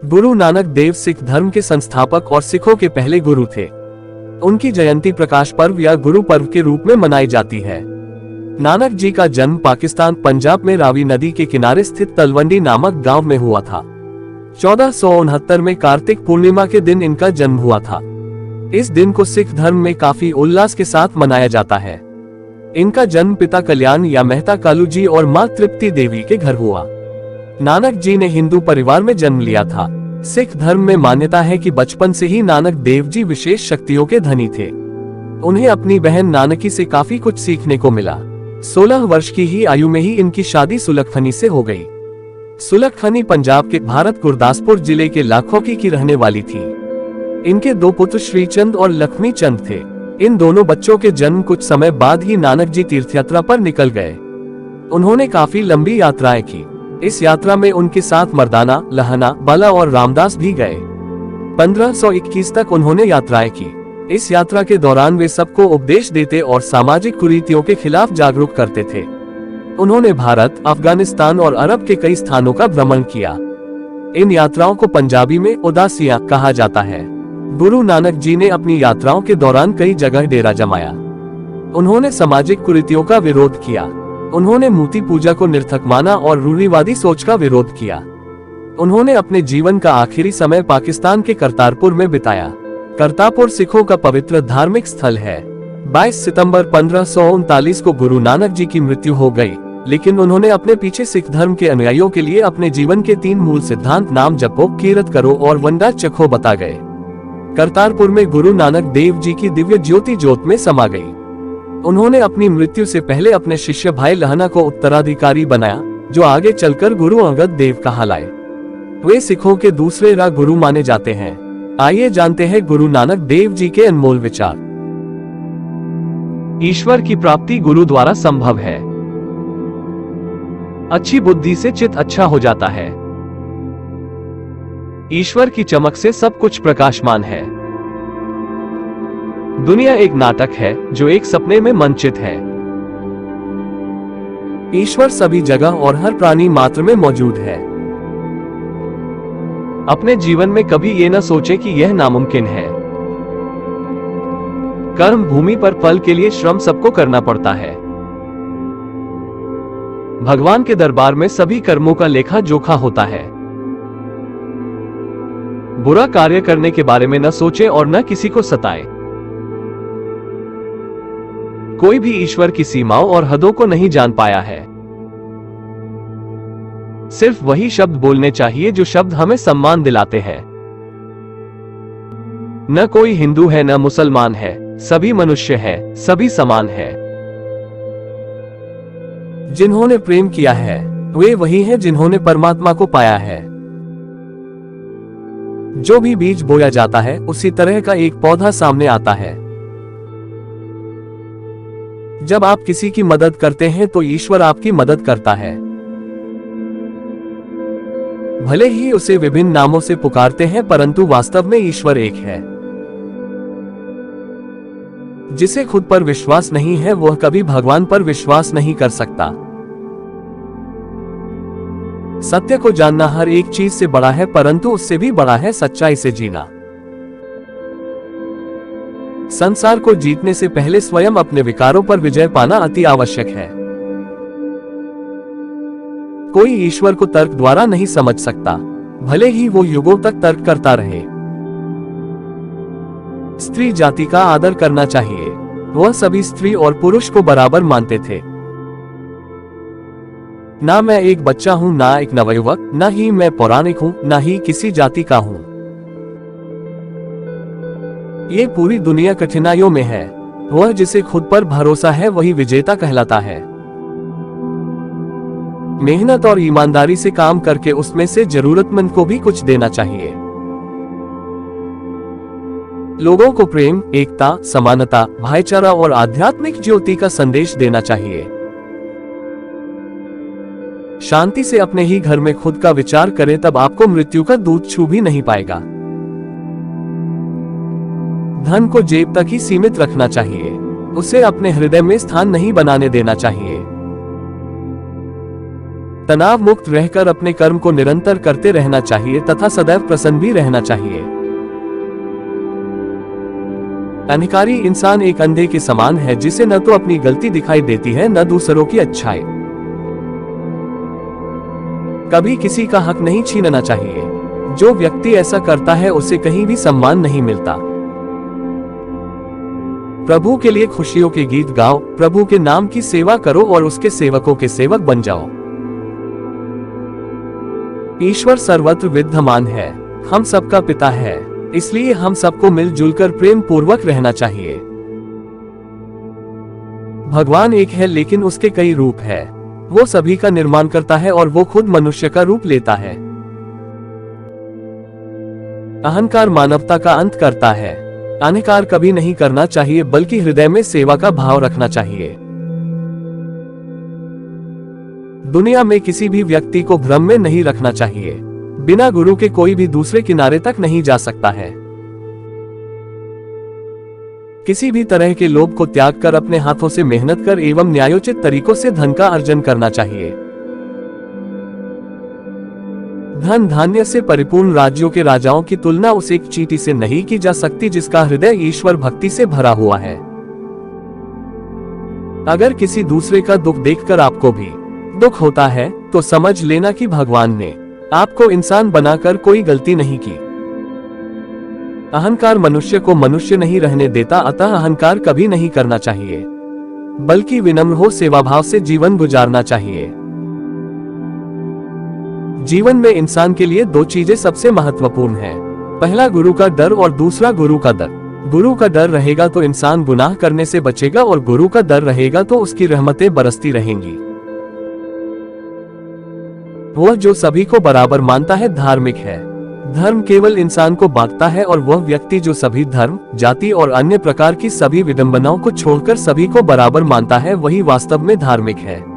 गुरु नानक देव सिख धर्म के संस्थापक और सिखों के पहले गुरु थे। उनकी जयंती प्रकाश पर्व या गुरु पर्व के रूप में मनाई जाती है। नानक जी का जन्म पाकिस्तान पंजाब में रावी नदी के किनारे स्थित तलवंडी नामक गांव में हुआ था। 1469 में कार्तिक पूर्णिमा के दिन इनका जन्म हुआ था। इस दिन को सिख धर्म में काफी उल्लास के साथ मनाया जाता है। इनका जन्म पिता कल्याण या मेहता कालू जी और माँ तृप्ति देवी के घर हुआ। नानक जी ने हिंदू परिवार में जन्म लिया था। सिख धर्म में मान्यता है कि बचपन से ही नानक देव जी विशेष शक्तियों के धनी थे। उन्हें अपनी बहन नानकी से काफी कुछ सीखने को मिला। 16 वर्ष की ही आयु में ही इनकी शादी सुलखनी से हो गई। सुलखनी पंजाब के भारत गुरदासपुर जिले के लाखोकी की रहने वाली थी। इनके 2 पुत्र श्रीचंद और लक्ष्मी चंद थे। इन दोनों बच्चों के जन्म कुछ समय बाद ही नानक जी तीर्थयात्रा पर निकल गए। उन्होंने काफी लंबी यात्राएं की। इस यात्रा में उनके साथ मर्दाना, लहना, बाला और रामदास भी गए। 1521 तक उन्होंने यात्राएं की। इस यात्रा के दौरान वे सबको उपदेश देते और सामाजिक कुरीतियों के खिलाफ जागरूक करते थे। उन्होंने भारत, अफगानिस्तान और अरब के कई स्थानों का भ्रमण किया। इन यात्राओं को पंजाबी में उदासियां कहा जाता है। गुरु नानक जी ने अपनी यात्राओं के दौरान कई जगह डेरा जमाया। उन्होंने सामाजिक कुरीतियों का विरोध किया। उन्होंने मूर्ति पूजा को निरर्थक माना और रूढ़िवादी सोच का विरोध किया। उन्होंने अपने जीवन का आखिरी समय पाकिस्तान के करतारपुर में बिताया। करतारपुर सिखों का पवित्र धार्मिक स्थल है। 22 सितंबर 1539 को गुरु नानक जी की मृत्यु हो गई, लेकिन उन्होंने अपने पीछे सिख धर्म के अनुयायियों के लिए अपने जीवन के 3 मूल सिद्धांत नाम जपो, कीरत करो और वंडा चखो बता गए। करतारपुर में गुरु नानक देव जी की दिव्य ज्योति जोत में समा गई। उन्होंने अपनी मृत्यु से पहले अपने शिष्य भाई लहना को उत्तराधिकारी बनाया, जो आगे चलकर गुरु अंगद देव कहलाए। वे सिखों के दूसरे गुरु माने जाते हैं। आइए जानते हैं गुरु नानक देव जी के अनमोल विचार। ईश्वर की प्राप्ति गुरु द्वारा संभव है। अच्छी बुद्धि से चित्त अच्छा हो जाता है। ईश्वर की चमक से सब कुछ प्रकाशमान है। दुनिया एक नाटक है जो एक सपने में मंचित है। ईश्वर सभी जगह और हर प्राणी मात्र में मौजूद है। अपने जीवन में कभी ये न सोचे कि यह नामुमकिन है। कर्म भूमि पर फल के लिए श्रम सबको करना पड़ता है। भगवान के दरबार में सभी कर्मों का लेखा जोखा होता है। बुरा कार्य करने के बारे में न सोचे और न किसी को सताए। कोई भी ईश्वर की सीमाओं और हदों को नहीं जान पाया है। सिर्फ वही शब्द बोलने चाहिए जो शब्द हमें सम्मान दिलाते हैं। न कोई हिंदू है न मुसलमान है, सभी मनुष्य है, सभी समान है। जिन्होंने प्रेम किया है वे वही हैं जिन्होंने परमात्मा को पाया है। जो भी बीज बोया जाता है उसी तरह का एक पौधा सामने आता है। जब आप किसी की मदद करते हैं तो ईश्वर आपकी मदद करता है। भले ही उसे विभिन्न नामों से पुकारते हैं, परंतु वास्तव में ईश्वर एक है। जिसे खुद पर विश्वास नहीं है वह कभी भगवान पर विश्वास नहीं कर सकता। सत्य को जानना हर एक चीज से बड़ा है, परंतु उससे भी बड़ा है सच्चाई से जीना। संसार को जीतने से पहले स्वयं अपने विकारों पर विजय पाना अति आवश्यक है। कोई ईश्वर को तर्क द्वारा नहीं समझ सकता, भले ही वो युगों तक तर्क करता रहे। स्त्री जाति का आदर करना चाहिए। वह सभी स्त्री और पुरुष को बराबर मानते थे। ना मैं एक बच्चा हूं, ना एक नवयुवक, ना ही मैं पौराणिक हूं, ना ही किसी जाति का हूं। ये पूरी दुनिया कठिनाइयों में है। वह जिसे खुद पर भरोसा है वही विजेता कहलाता है। मेहनत और ईमानदारी से काम करके उसमें से जरूरतमंद को भी कुछ देना चाहिए। लोगों को प्रेम, एकता, समानता, भाईचारा और आध्यात्मिक ज्योति का संदेश देना चाहिए। शांति से अपने ही घर में खुद का विचार करें, तब आपको मृत्यु का दूत छू भी नहीं पाएगा। धन को जेब तक ही सीमित रखना चाहिए, उसे अपने हृदय में स्थान नहीं बनाने देना चाहिए। तनाव मुक्त रहकर अपने कर्म को निरंतर करते रहना चाहिए तथा सदैव प्रसन्न भी रहना चाहिए। अहंकारी इंसान एक अंधे के समान है जिसे न तो अपनी गलती दिखाई देती है न दूसरों की अच्छाई। कभी किसी का हक नहीं छीनना चाहिए। जो व्यक्ति ऐसा करता है उसे कहीं भी सम्मान नहीं मिलता। प्रभु के लिए खुशियों के गीत गाओ, प्रभु के नाम की सेवा करो और उसके सेवकों के सेवक बन जाओ। ईश्वर सर्वत्र विद्यमान है, हम सबका पिता है, इसलिए हम सबको मिलजुल कर प्रेम पूर्वक रहना चाहिए। भगवान एक है लेकिन उसके कई रूप है। वो सभी का निर्माण करता है और वो खुद मनुष्य का रूप लेता है। अहंकार मानवता का अंत करता है। अहंकार कभी नहीं करना चाहिए बल्कि हृदय में सेवा का भाव रखना चाहिए। दुनिया में किसी भी व्यक्ति को भ्रम में नहीं रखना चाहिए। बिना गुरु के कोई भी दूसरे किनारे तक नहीं जा सकता है। किसी भी तरह के लोभ को त्याग कर अपने हाथों से मेहनत कर एवं न्यायोचित तरीकों से धन का अर्जन करना चाहिए। धन धान्य से परिपूर्ण राज्यों के राजाओं की तुलना उस एक चींटी से नहीं की जा सकती जिसका हृदय ईश्वर भक्ति से भरा हुआ है। अगर किसी दूसरे का दुख देखकर आपको भी दुख होता है तो समझ लेना कि भगवान ने आपको इंसान बनाकर कोई गलती नहीं की। अहंकार मनुष्य को मनुष्य नहीं रहने देता, अतः अहंकार कभी नहीं करना चाहिए बल्कि विनम्र हो सेवाभाव से जीवन गुजारना चाहिए। जीवन में इंसान के लिए दो चीजें सबसे महत्वपूर्ण हैं। पहला गुरु का डर और दूसरा गुरु का दर। गुरु का डर रहेगा तो इंसान गुनाह करने से बचेगा और गुरु का डर रहेगा तो उसकी रहमतें बरसती रहेंगी। वह जो सभी को बराबर मानता है धार्मिक है। धर्म केवल इंसान को बांटता है और वह व्यक्ति जो सभी धर्म, जाति और अन्य प्रकार की सभी विडंबनाओं को छोड़कर सभी को बराबर मानता है वही वास्तव में धार्मिक है।